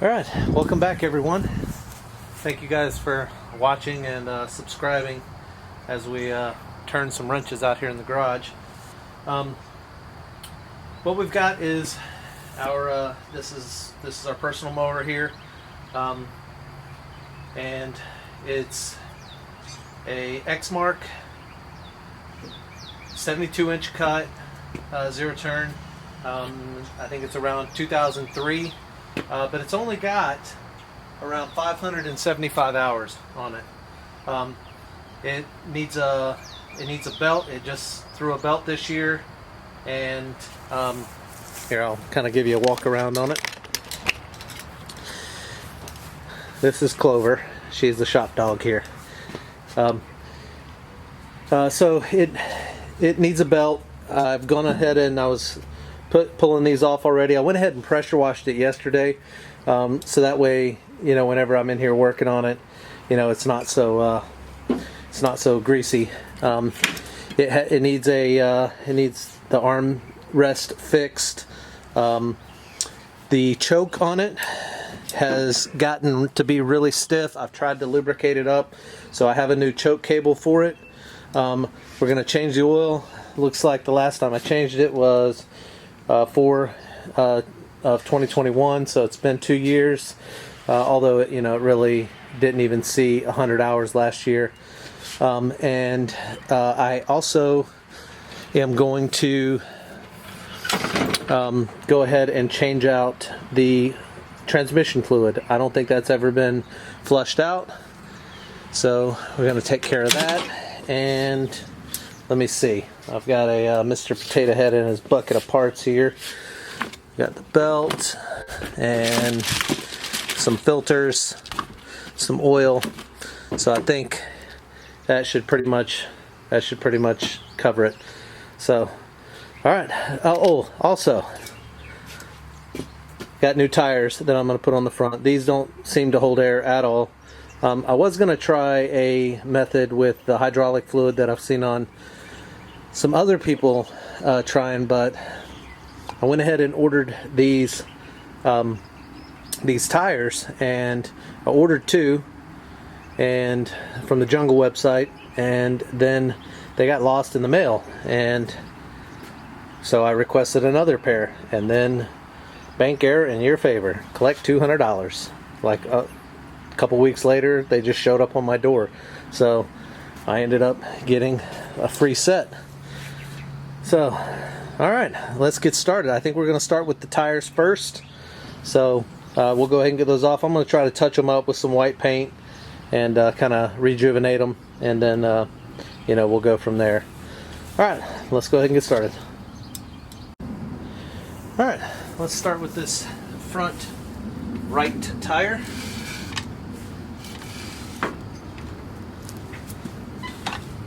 Alright, welcome back everyone. Thank you guys for watching and subscribing as we turn some wrenches out here in the garage. What we've got is our this is our personal mower here, and it's a Exmark 72-inch cut, zero turn. I think it's around 2003. But it's only got around 575 hours on it. It needs a belt. It just threw a belt this year, and here, I'll kind of give you a walk around on it. This is Clover. She's the shop dog here. So it needs a belt. I've gone ahead and I was pulling these off already. I went ahead and pressure washed it yesterday, so that way, you know, whenever I'm in here working on it, you know, it's not so greasy. It needs the armrest fixed. The choke on it has gotten to be really stiff. I've tried to lubricate it up, so I have a new choke cable for it. We're going to change the oil. Looks like the last time I changed it was of 2021, so it's been 2 years, although it really didn't even see 100 hours last year. And I also am going to go ahead and change out the transmission fluid. I don't think that's ever been flushed out, so we're going to take care of that. And let me see. I've got a Mr. Potato Head in his bucket of parts here. Got the belt and some filters, some oil. So I think that should pretty much cover it. So, all right. Oh, also got new tires that I'm going to put on the front. These don't seem to hold air at all. I was going to try a method with the hydraulic fluid that I've seen on some other people trying, but I went ahead and ordered these tires, and I ordered two and from the Jungle website, and then they got lost in the mail, and so I requested another pair, and then bank error in your favor, collect $200. Like a couple weeks later, they just showed up on my door, so I ended up getting a free set. So, alright, let's get started. I think we're going to start with the tires first. So, we'll go ahead and get those off. I'm going to try to touch them up with some white paint and kind of rejuvenate them. And then, we'll go from there. Alright, let's go ahead and get started. Alright, let's start with this front right tire.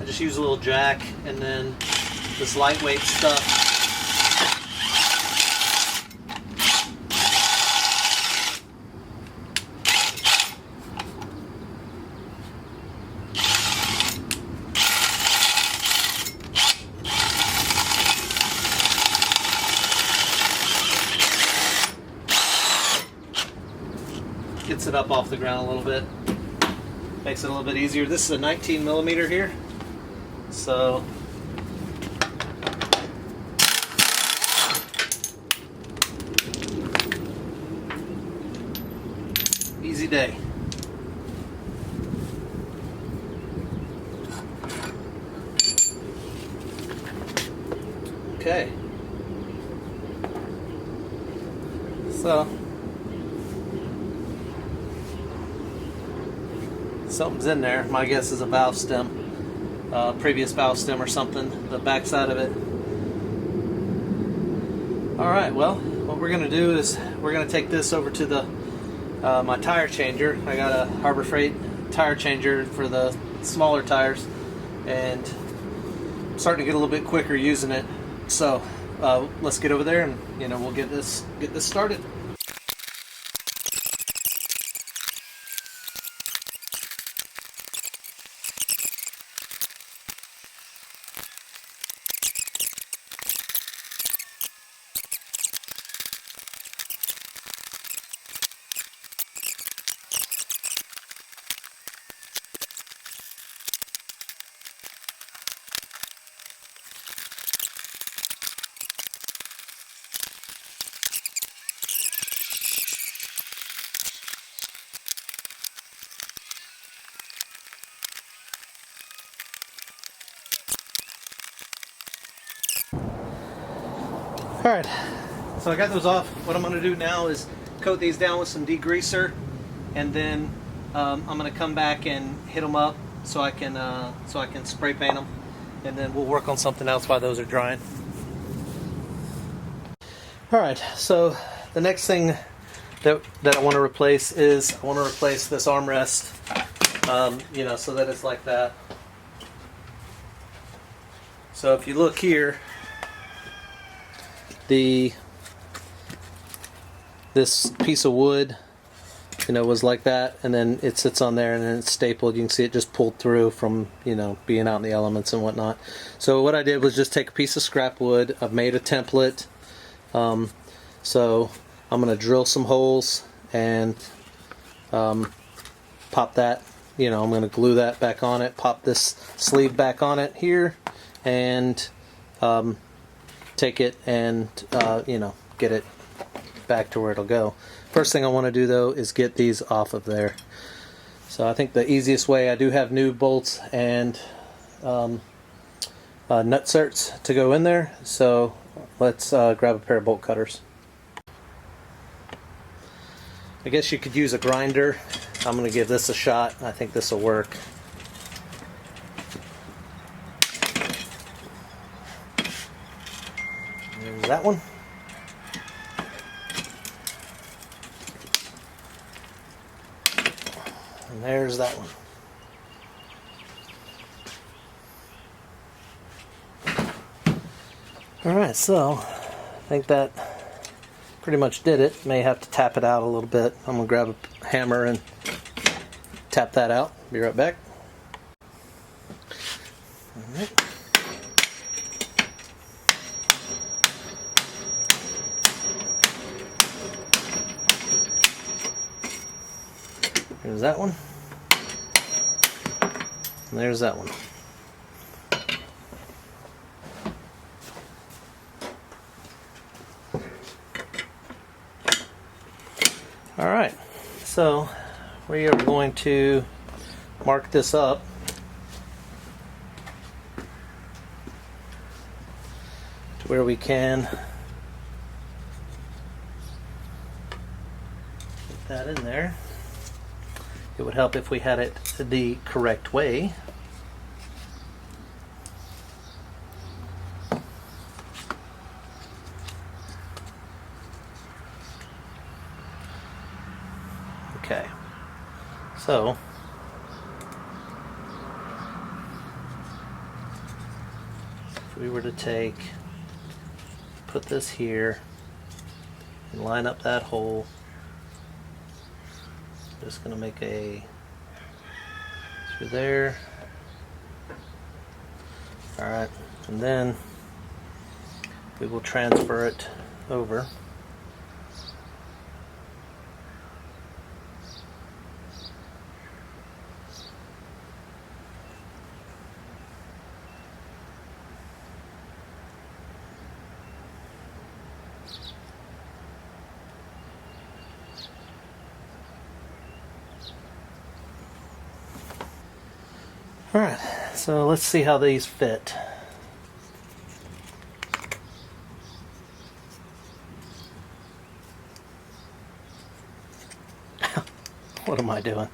I just use a little jack and then this lightweight stuff. Gets it up off the ground a little bit. Makes it a little bit easier. This is a 19 millimeter here. So easy day. Okay. So something's in there. My guess is a valve stem. Previous valve stem or something, the back side of it. Alright, well, what we're going to do is we're going to take this over to the my tire changer. I got a Harbor Freight tire changer for the smaller tires, and I'm starting to get a little bit quicker using it. So let's get over there and we'll get this started. Alright, so I got those off. What I'm going to do now is coat these down with some degreaser, and then I'm going to come back and hit them up so I can spray paint them, and then we'll work on something else while those are drying. Alright, so the next thing that I want to replace is I want to replace this armrest, you know, so that it's like that. So if you look here, this piece of wood, you know, was like that, and then it sits on there, and then it's stapled. You can see it just pulled through from, you know, being out in the elements and whatnot. So what I did was just take a piece of scrap wood. I've made a template. So I'm going to drill some holes and pop that, you know, I'm going to glue that back on it, pop this sleeve back on it here, and take it and, you know, get it back to where it'll go. First thing I want to do though is get these off of there. So I think the easiest way, I do have new bolts and nut certs to go in there, so let's grab a pair of bolt cutters. I guess you could use a grinder. I'm going to give this a shot. I think this will work. There's that one. And there's that one. Alright, so I think that pretty much did it. May have to tap it out a little bit. I'm going to grab a hammer and tap that out. Be right back. Alright. There's that one. And there's that one. Alright, so we are going to mark this up. To where we can put that in there. It would help if we had it the correct way. Okay, so if we were to put this here and line up that hole, just going to make a through there. Alright, and then we will transfer it over. Alright, so let's see how these fit. What am I doing?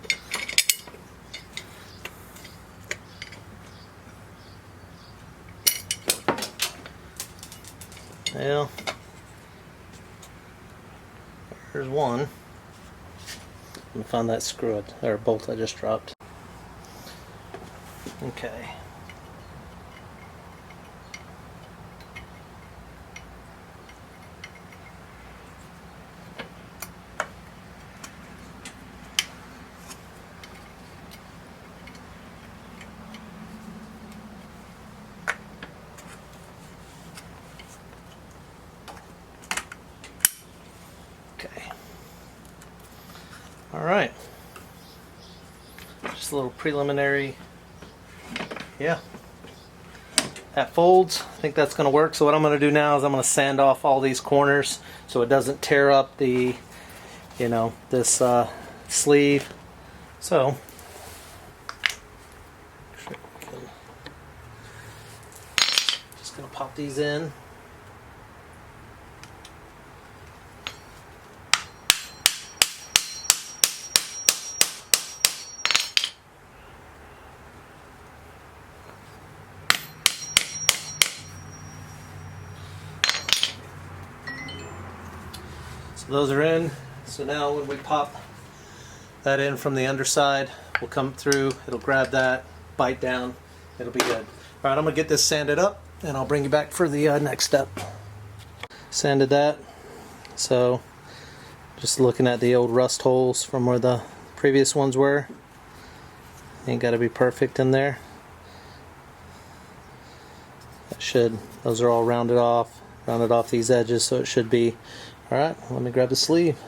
Well, there's one. Let me find that screw or bolt I just dropped. Okay. Okay. All right. Just a little preliminary. Yeah, that folds. I think that's going to work. So what I'm going to do now is I'm going to sand off all these corners so it doesn't tear up the, you know, this sleeve. So just going to pop these in. So those are in. So now when we pop that in from the underside, we'll come through, it'll grab that, bite down, it'll be good. Alright, I'm going to get this sanded up and I'll bring you back for the next step. Sanded that, so just looking at the old rust holes from where the previous ones were. Ain't got to be perfect in there. Those are all rounded off these edges, so it should be. Alright, let me grab the sleeve.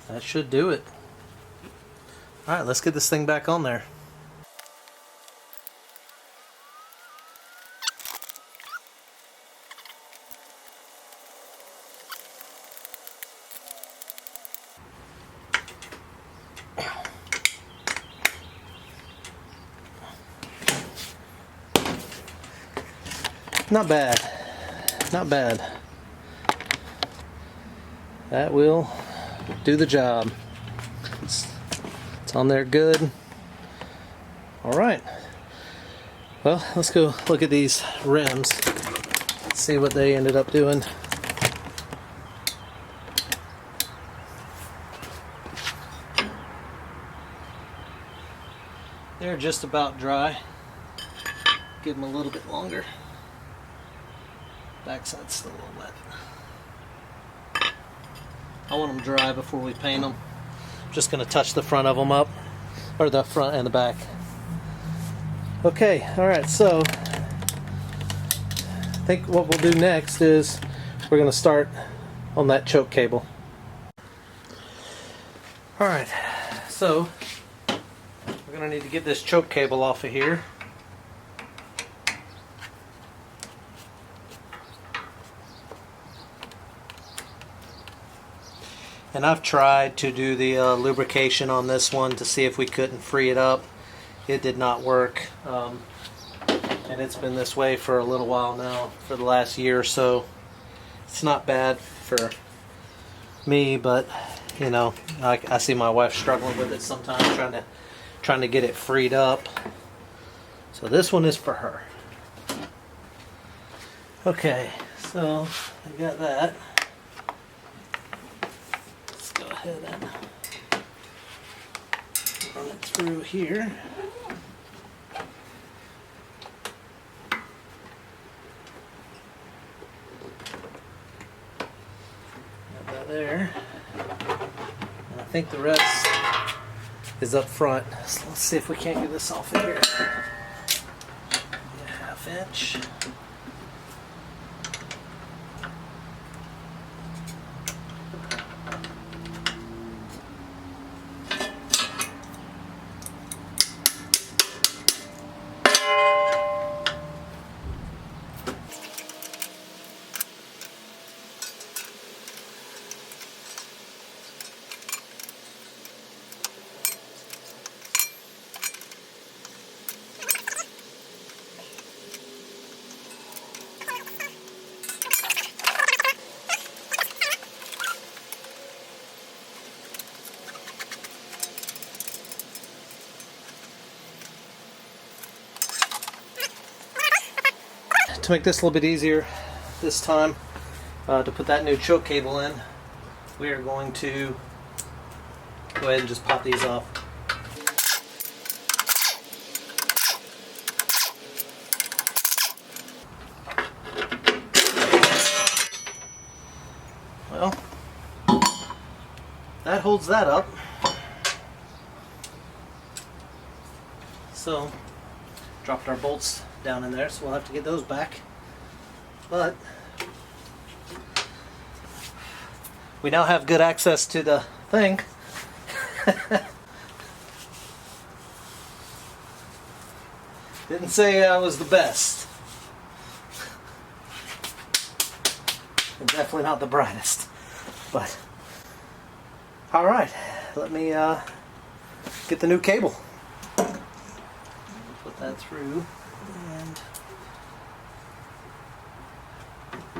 That should do it. Alright, let's get this thing back on there. Not bad. Not bad. That will do the job. It's on there good. Alright. Well, let's go look at these rims. See what they ended up doing. They're just about dry. Give them a little bit longer. Backside's still a little wet. I want them dry before we paint them. I'm just going to touch the front of them up, or the front and the back. Okay, alright, so I think what we'll do next is we're going to start on that choke cable. Alright, so we're going to need to get this choke cable off of here. And I've tried to do the lubrication on this one to see if we couldn't free it up. It did not work. And it's been this way for a little while now, for the last year or so. It's not bad for me, but you know, I see my wife struggling with it sometimes, trying to get it freed up. So this one is for her. Okay, so I got that. Ahead and run it through here. Got that there. And I think the rest is up front. So let's see if we can't get this off of here. Yeah, 1/2 inch. To make this a little bit easier this time, to put that new choke cable in, we are going to go ahead and just pop these off. Well, that holds that up. So, dropped our bolts down in there, so we'll have to get those back. But we now have good access to the thing. Didn't say I was the best. And definitely not the brightest. But alright, let me get the new cable. Put that through and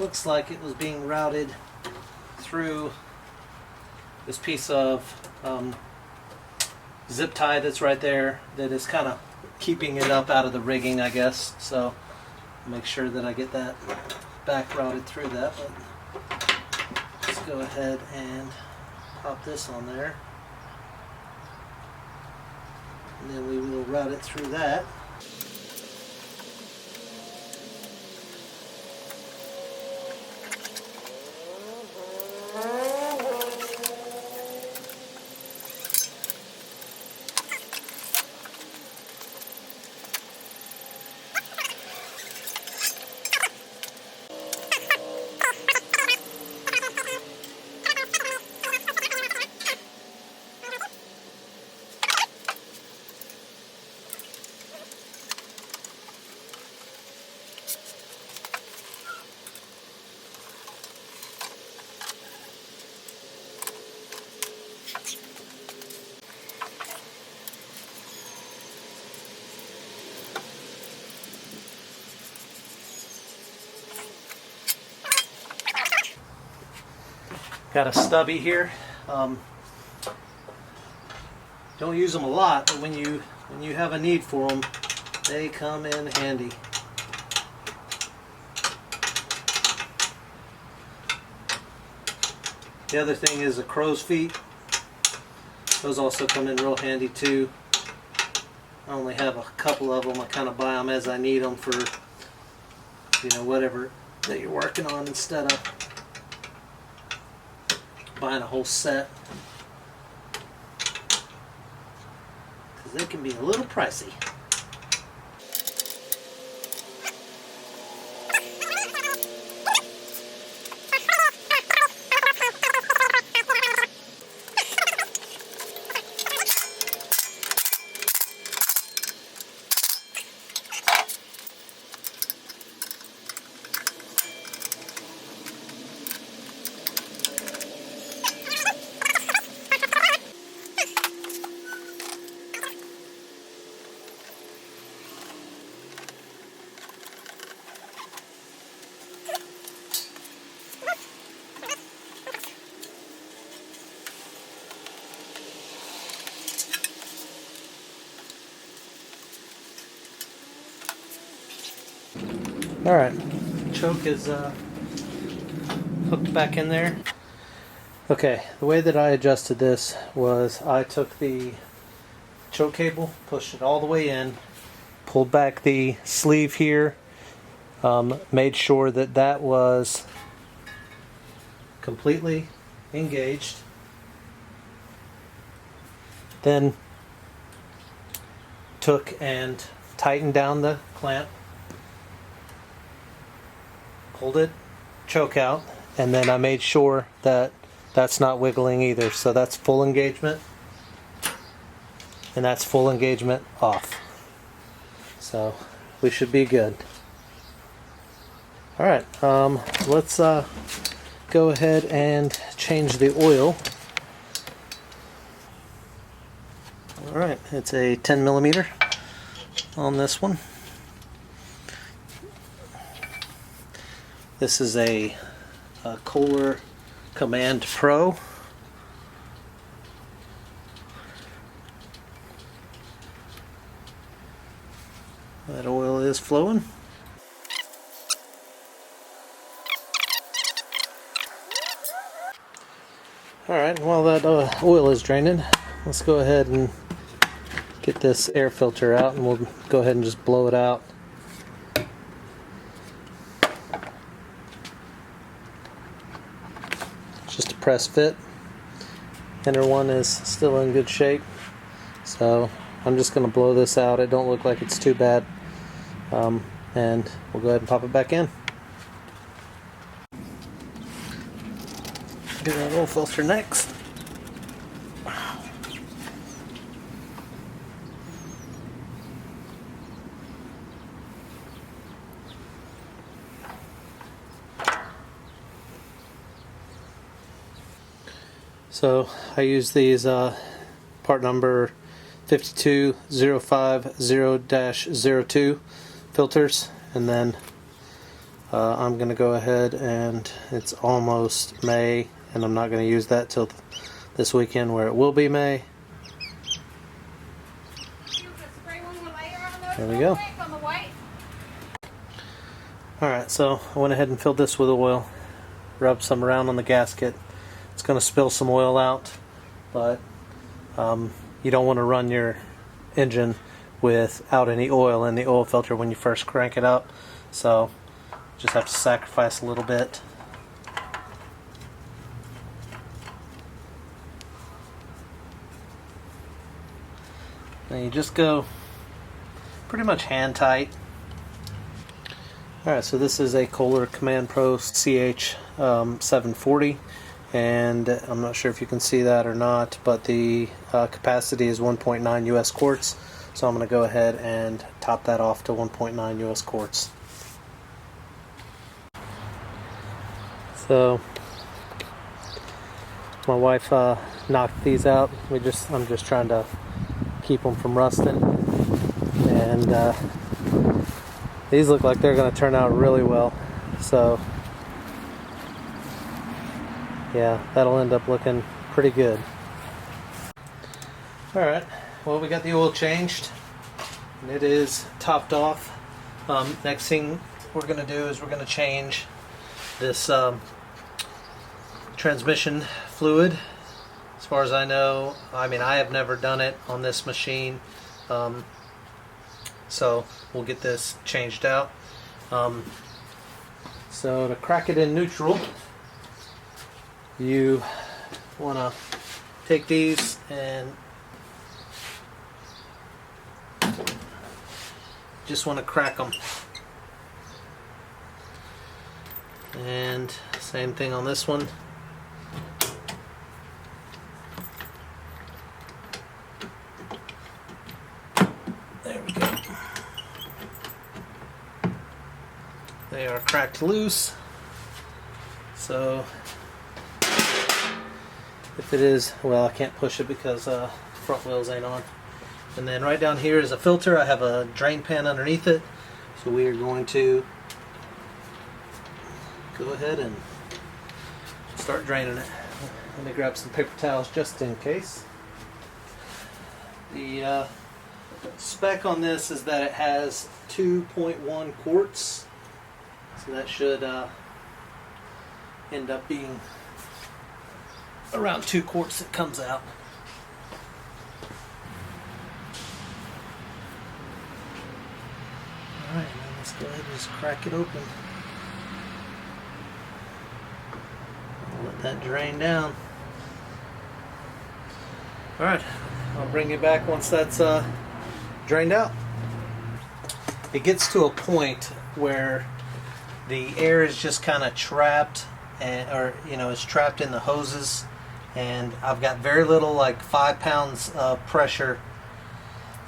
looks like it was being routed through this piece of zip tie that's right there that is kind of keeping it up out of the rigging, I guess. So make sure that I get that back routed through that. But let's go ahead and pop this on there, and then we will route it through that. Got a stubby here. Don't use them a lot, but when you have a need for them, they come in handy. The other thing is the crow's feet. Those also come in real handy too. I only have a couple of them. I kind of buy them as I need them for, you know, whatever that you're working on, instead of buying a whole set, because they can be a little pricey. Alright, choke is hooked back in there. Okay, the way that I adjusted this was I took the choke cable, pushed it all the way in, pulled back the sleeve here, made sure that that was completely engaged. Then took and tightened down the clamp, pulled it choke out, and then I made sure that that's not wiggling either. So that's full engagement, and that's full engagement off. So we should be good. Alright, let's go ahead and change the oil. Alright, it's a 10 millimeter on this one. This is a Kohler Command Pro. That oil is flowing. Alright, while that oil is draining, let's go ahead and get this air filter out, and we'll go ahead and just blow it out. Just a press fit. Inner one is still in good shape, so I'm just going to blow this out. It don't look like it's too bad, and we'll go ahead and pop it back in. Do that oil filter next. So I use these part number 52050-02 filters, and then I'm going to go ahead, and it's almost May, and I'm not going to use that till this weekend where it will be May. There we go. Alright, so I went ahead and filled this with oil, rubbed some around on the gasket. It's going to spill some oil out, but you don't want to run your engine without any oil in the oil filter when you first crank it up, so just have to sacrifice a little bit. And you just go pretty much hand tight. Alright, so this is a Kohler Command Pro CH 740, and I'm not sure if you can see that or not, but the capacity is 1.9 US quarts, so I'm going to go ahead and top that off to 1.9 US quarts. So my wife knocked these out. I'm just trying to keep them from rusting, and these look like they're going to turn out really well. So yeah, that'll end up looking pretty good. Alright, well, we got the oil changed and it is topped off. Next thing we're going to do is we're going to change this transmission fluid. As far as I know, I have never done it on this machine, so we'll get this changed out. So to crack it in neutral, you want to take these and just want to crack them. And same thing on this one. There we go. They are cracked loose. So if it is, well, I can't push it because front wheels ain't on. And then right down here is a filter. I have a drain pan underneath it, so we are going to go ahead and start draining it. Let me grab some paper towels just in case. The spec on this is that it has 2.1 quarts, so that should end up being around 2 quarts that comes out. Alright, now let's go ahead and just crack it open. Let that drain down. Alright, I'll bring you back once that's drained out. It gets to a point where the air is just kind of trapped, or it's trapped in the hoses, and I've got very little, like 5 pounds of pressure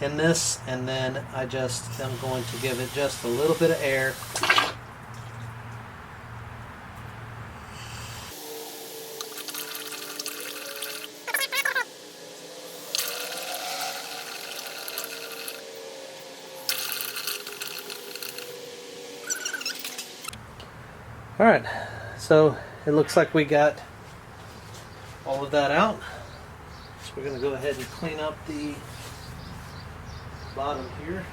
in this, and then I just am going to give it just a little bit of air. Alright, so it looks like we got all of that out. So we're going to go ahead and clean up the bottom here.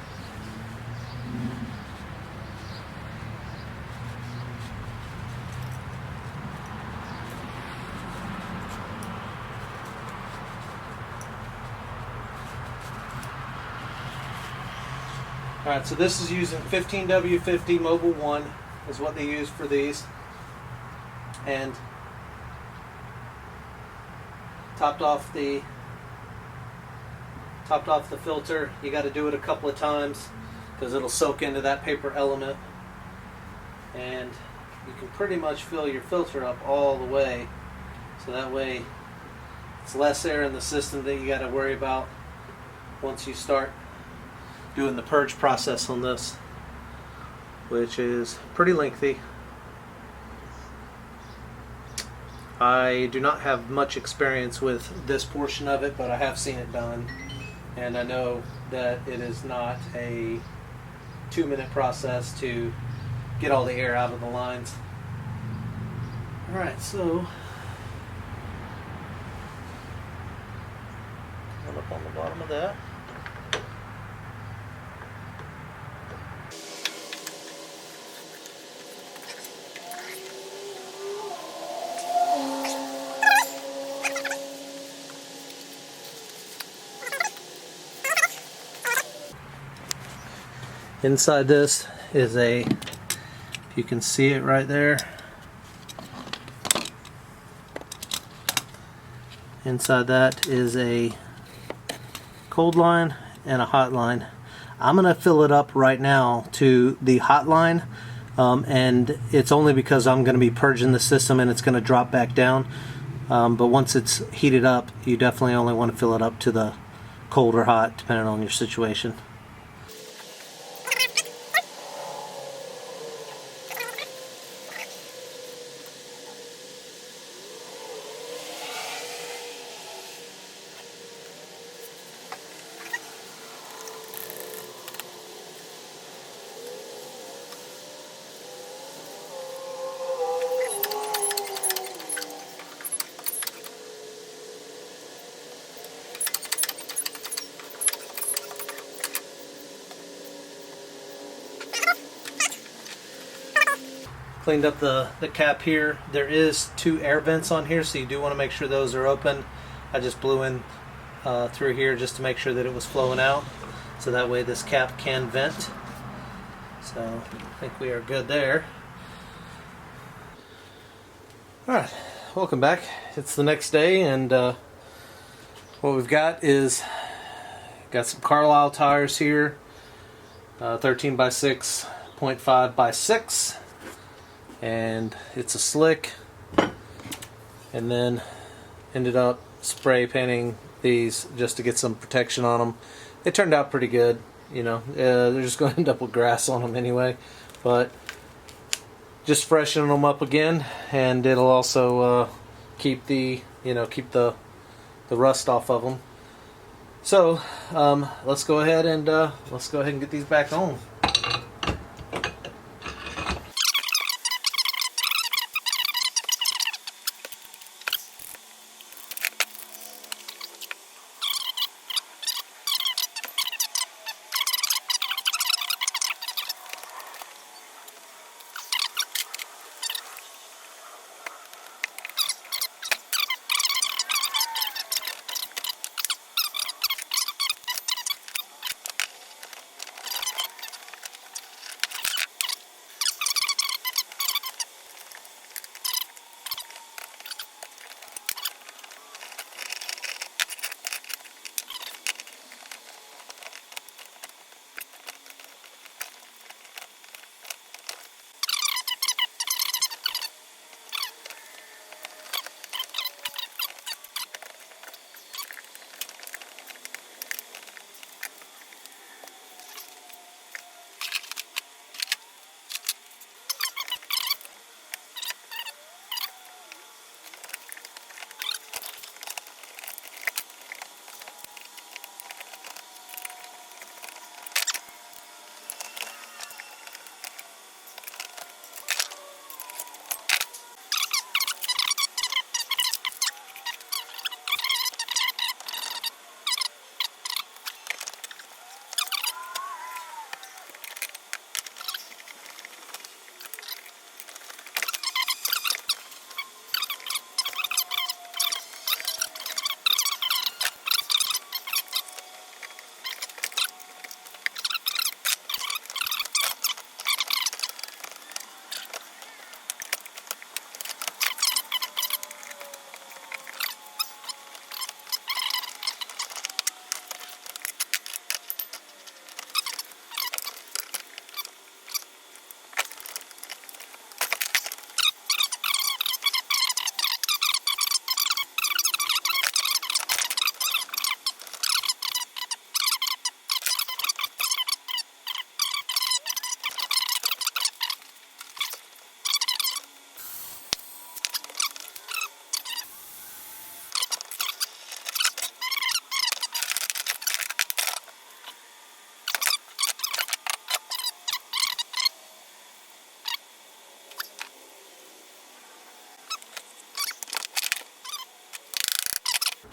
Alright, so this is using 15W50 Mobile 1 is what they use for these, and topped off the filter. You got to do it a couple of times because it'll soak into that paper element, and you can pretty much fill your filter up all the way, so that way it's less air in the system that you got to worry about once you start doing the purge process on this, which is pretty lengthy. I do not have much experience with this portion of it, but I have seen it done, and I know that it is not a 2-minute process to get all the air out of the lines. Alright, so one up on the bottom of that. Inside this is a, if you can see it right there, inside that is a cold line and a hot line. I'm going to fill it up right now to the hot line, and it's only because I'm going to be purging the system and it's going to drop back down. But once it's heated up, you definitely only want to fill it up to the cold or hot, depending on your situation. Cleaned up the cap here. There is 2 air vents on here, so you do want to make sure those are open. I just blew in through here just to make sure that it was flowing out, so that way this cap can vent. So I think we are good there. Alright, welcome back. It's the next day, and what we've got is some Carlisle tires here, 13 by 6, 0.5 by 6. And it's a slick, and then ended up spray painting these just to get some protection on them. They turned out pretty good, you know. They're just going to end up with grass on them anyway, but just freshening them up again, and it'll also keep the rust off of them. So let's go ahead and get these back on.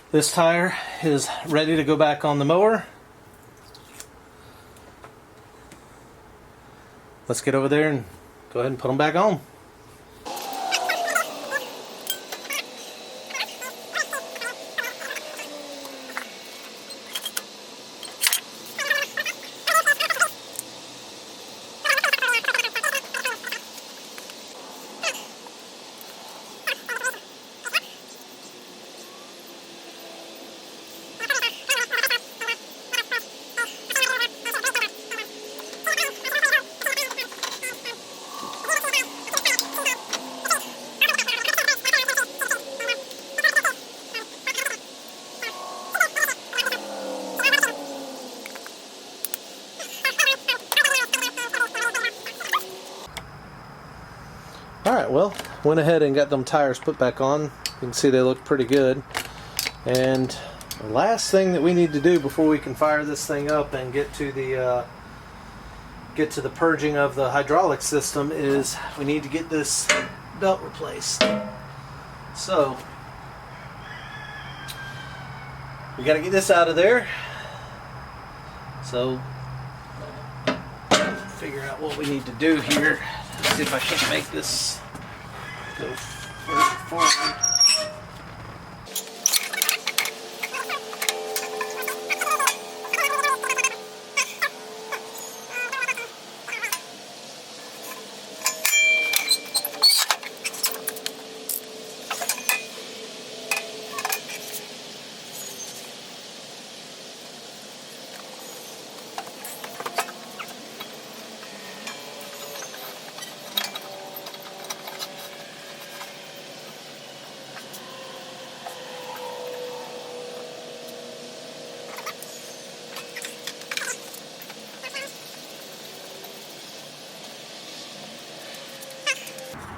This tire is ready to go back on the mower. Let's get over there and go ahead and put them back on. Alright, well, went ahead and got them tires put back on. You can see they look pretty good. And the last thing that we need to do before we can fire this thing up and get to the purging of the hydraulic system is we need to get this belt replaced. So we got to get this out of there. So figure out what we need to do here. See if I can make this go forward.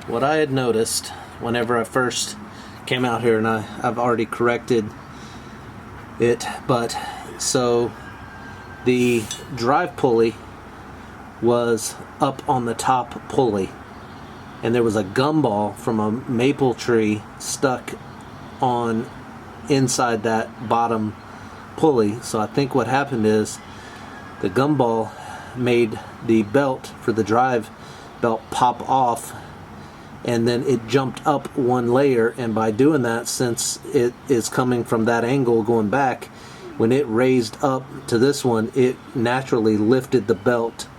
What I had noticed whenever I first came out here, and I've already corrected it, but so the drive pulley was up on the top pulley, and there was a gumball from a maple tree stuck on inside that bottom pulley. So I think what happened is the gumball made the belt for the drive belt pop off, and then it jumped up one layer, and by doing that, since it is coming from that angle going back, when it raised up to this one, it naturally lifted the belt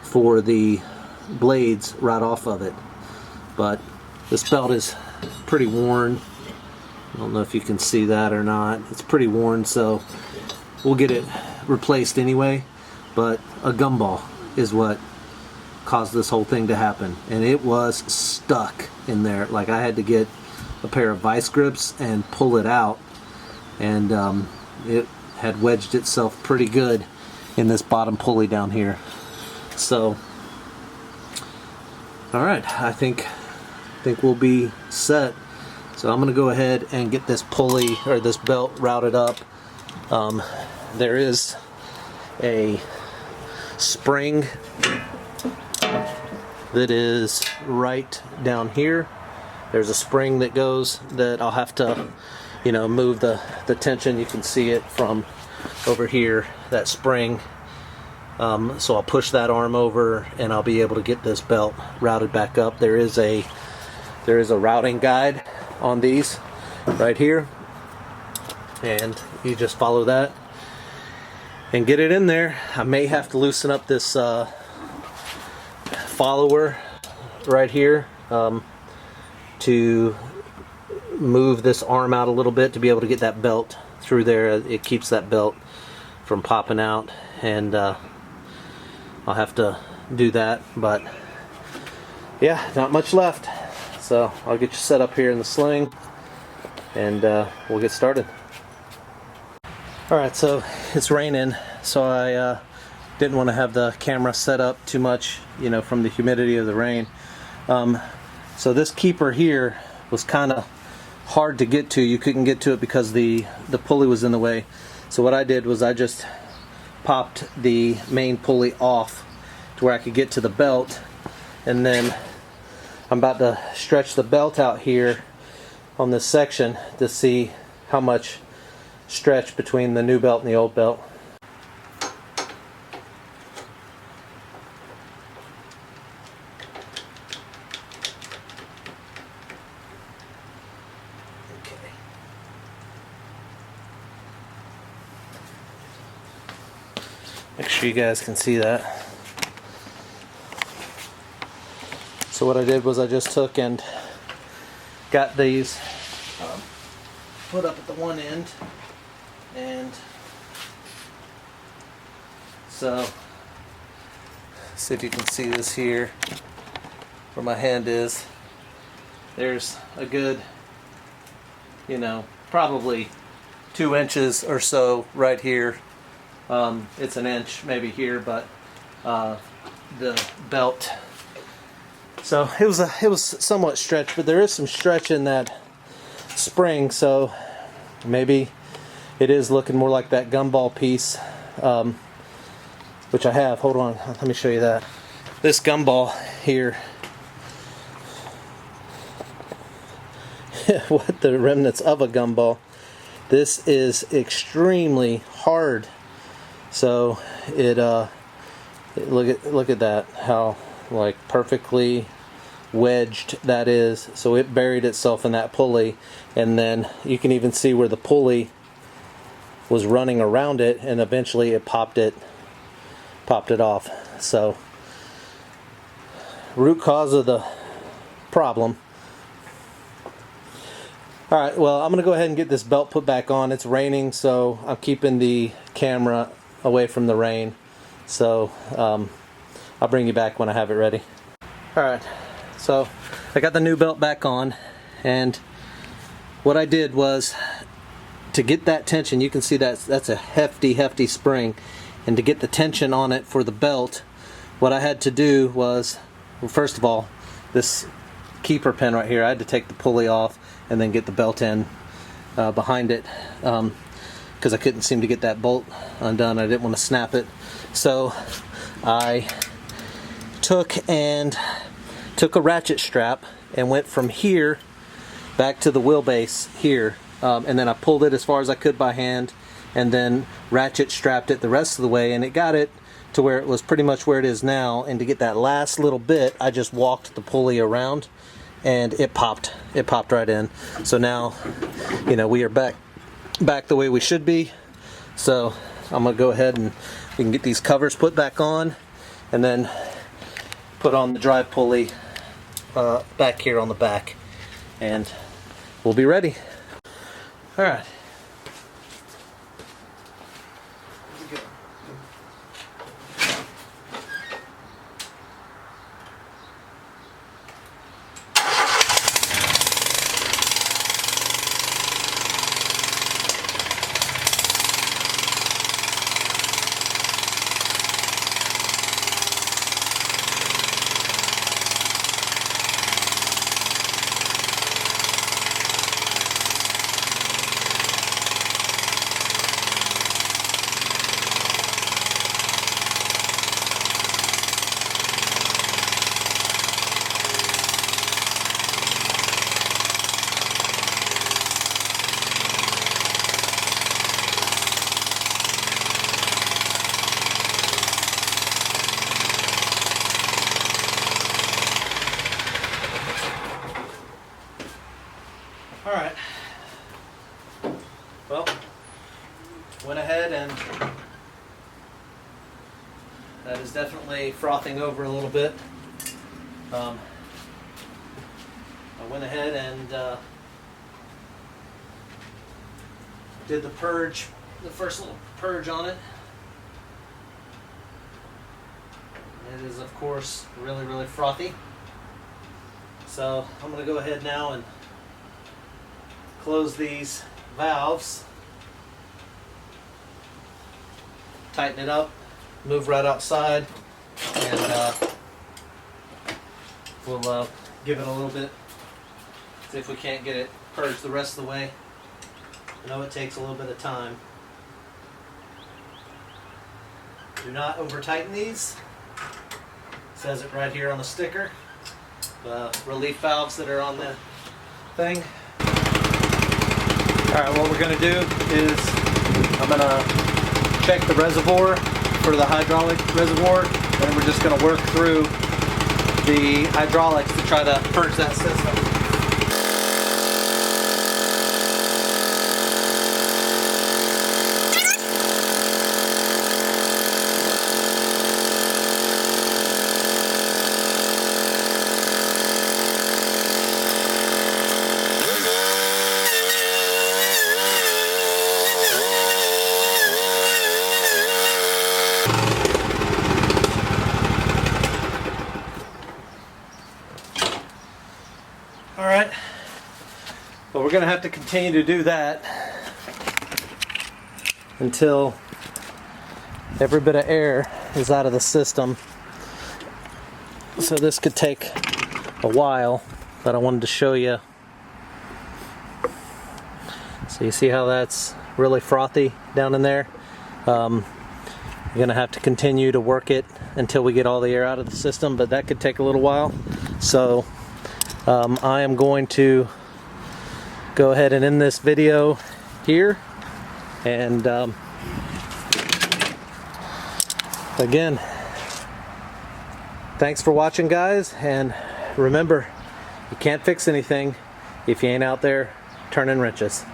for the blades right off of it. But this belt is pretty worn. I don't know if you can see that or not. It's pretty worn, so we'll get it replaced anyway, but a gumball is what caused this whole thing to happen, and it was stuck in there. Like, I had to get a pair of vice grips and pull it out, and it had wedged itself pretty good in this bottom pulley down here. So alright, I think we'll be set. So I'm gonna go ahead and get this pulley, or this belt, routed up. There is a spring that is right down here. There's a spring that goes, that I'll have to, move the tension. You can see it from over here, that spring. So I'll push that arm over and I'll be able to get this belt routed back up. There is a routing guide on these right here, and you just follow that and get it in there. I may have to loosen up this follower right here to move this arm out a little bit to be able to get that belt through there. It keeps that belt from popping out, and I'll have to do that. But yeah, not much left, so I'll get you set up here in the sling and we'll get started. Alright, so it's raining, so I didn't want to have the camera set up too much, from the humidity of the rain. So this keeper here was kind of hard to get to. You couldn't get to it because the pulley was in the way. So what I did was I just popped the main pulley off to where I could get to the belt, and then I'm about to stretch the belt out here on this section to see how much stretch between the new belt and the old belt. Make sure you guys can see that. So what I did was I just took and got these put up at the one end, and so see if you can see this here where my hand is. There's a good, you know, probably 2 inches or so right here. It's an inch maybe here, but the belt. So it was somewhat stretched, but there is some stretch in that spring, so maybe it is looking more like that gumball piece, which I have. Hold on, let me show you that. This gumball here, what the remnants of a gumball. This is extremely hard. So it look at that, how like perfectly wedged that is. So it buried itself in that pulley, and then you can even see where the pulley was running around it, and eventually it popped it off. So root cause of the problem. Alright, well, I'm going to go ahead and get this belt put back on. It's raining, so I'm keeping the camera away from the rain. So I'll bring you back when I have it ready. Alright, so I got the new belt back on, and what I did was to get that tension. You can see that's a hefty spring, and to get the tension on it for the belt, what I had to do was, well, first of all, this keeper pin right here, I had to take the pulley off and then get the belt in behind it, because I couldn't seem to get that bolt undone. I didn't want to snap it. So I took a ratchet strap and went from here back to the wheelbase here, and then I pulled it as far as I could by hand, and then ratchet strapped it the rest of the way, and it got it to where it was pretty much where it is now. And to get that last little bit, I just walked the pulley around, and it popped right in. So now, you know, we are back the way we should be. So I'm gonna go ahead and we can get these covers put back on, and then put on the drive pulley back here on the back, and we'll be ready. All right. Alright, well, went ahead and that is definitely frothing over a little bit. I went ahead and did the purge, the first little purge on it. It is, of course, really frothy. So I'm going to go ahead now and close these valves, tighten it up, move right outside, and we'll give it a little bit, see if we can't get it purged the rest of the way. I know it takes a little bit of time. Do not over tighten these. It says it right here on the sticker. The relief valves that are on the thing. Alright, what we're going to do is I'm gonna check the reservoir for the hydraulic reservoir, and we're just gonna work through the hydraulics to try to purge that system. Alright, but we're going to have to continue to do that until every bit of air is out of the system. So this could take a while, but I wanted to show you. So you see how that's really frothy down in there? You're going to have to continue to work it until we get all the air out of the system, but that could take a little while. So I am going to go ahead and end this video here, and again, thanks for watching, guys, and remember, you can't fix anything if you ain't out there turning wrenches.